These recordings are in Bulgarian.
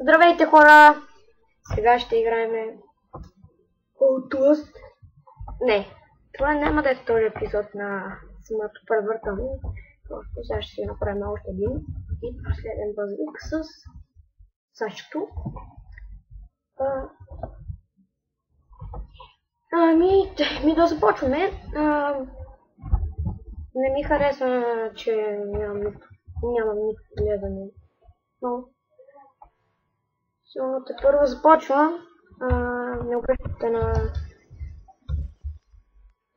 Здравейте, хора! Сега ще играем Outlast. Не, това няма да е втори епизод на самото превъртане. Просто сега ще си направим още един и последен възлик с Сашто. Ми да започваме. Не ми харесва, че нямам никакво гледане. Но те първо започвам. Не обръщате на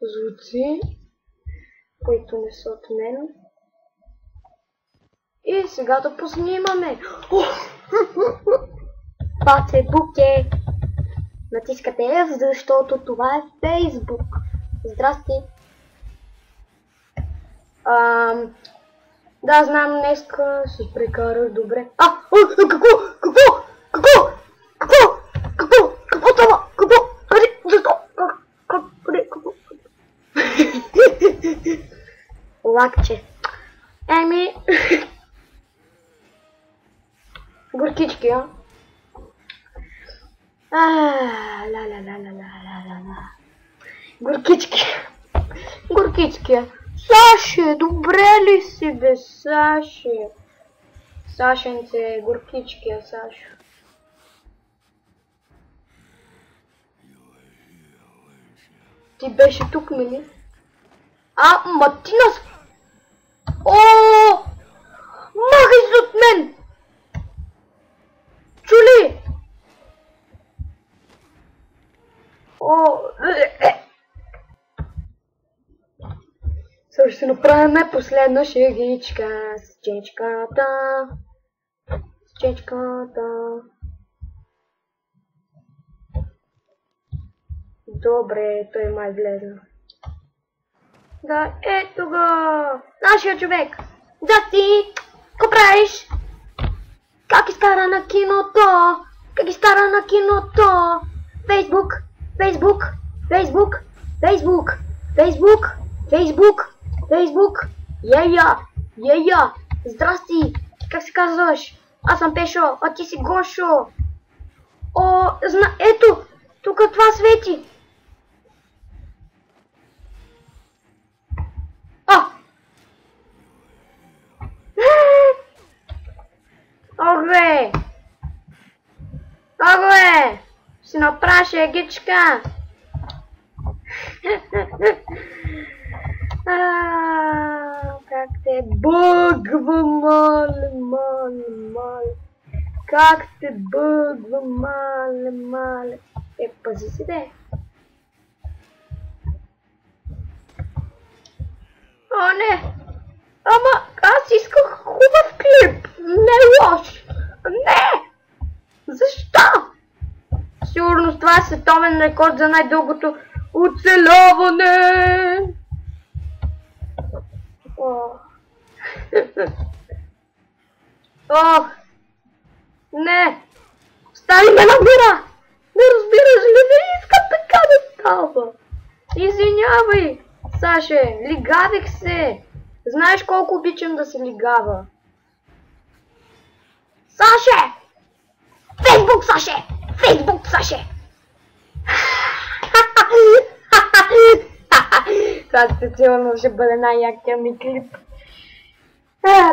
звуци, които не са от мен. И сега да поснимаме. Facebook е. Натискате F, защото това е Facebook. Здрасти. Да, знам, днеска се прекарах добре. Какво това? Защо? Лакче. Горкички, Горкички. Саше, добре ли си, бе, Саше? Сашенце, горкички, Сашо. Ти беше тук, нали? Матинас! Махай се от мен! Чули? Сега ще направим последна шегичка с чечката. Добре, той май влезна. Да, ето го! Нашия човек! Здрасти! Ко правиш? Как изкара на киното? Facebook! Ея! Здрасти! Как се казваш? Аз съм Пешо, а ти си Гошо! Ето! Тук това свети! Огле! Ще направя шегичка! Как те бъгва, мале. Как те бъгва, мале. Пази си, де. Не. Ама, аз исках хубав клип. Не лош. Не! Защо? Сигурно това е световен рекорд за най-дългото оцеляване. Не! Остави ме на мира! Не разбираш ли? Не искам така да става. Извинявай, Саше, лигавих се. Знаеш колко обичам да се лигава. Саше! Facebook, Саше! Това специално ще бъде най-якия ми клип.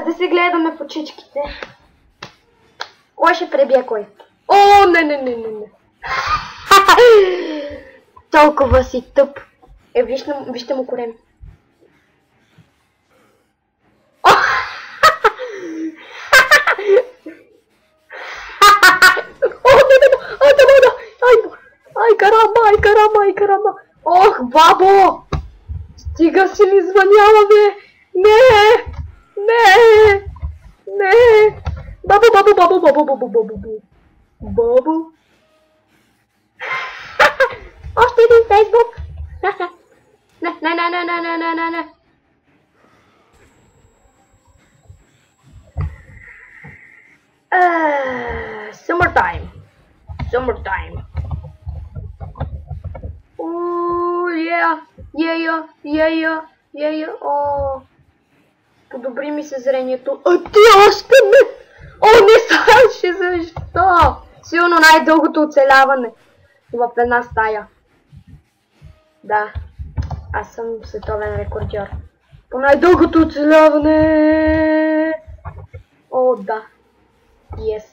Да се гледаме по чичките. Кой ще пребие кой? Не. Толкова си тъп. Вижте му корем. Ай, карама. Бабо! Стига си ми звъняла, бе! Не! Бабо! Още един Facebook! Не! Summertime. Yeah. Подобри ми се зрението. Ти още не! Не, Саше, защо? Защо? Силно най-дългото оцеляване в една стая. Да, аз съм световен рекордьор. По най-дългото оцеляване! О, да. Yes.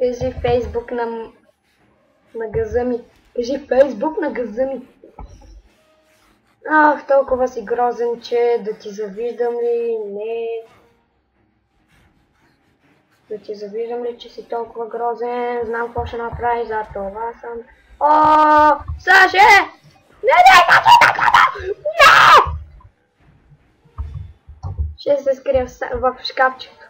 Кажи Фейсбук на газа ми. Кажи Фейсбук на газа ми. Ах, толкова си грозен, че да ти завиждам ли? Не. Да ти завиждам ли, че си толкова грозен? Знам какво ще направиш, за това съм. О, Саше! Не! Ще се скрия в шкафчето.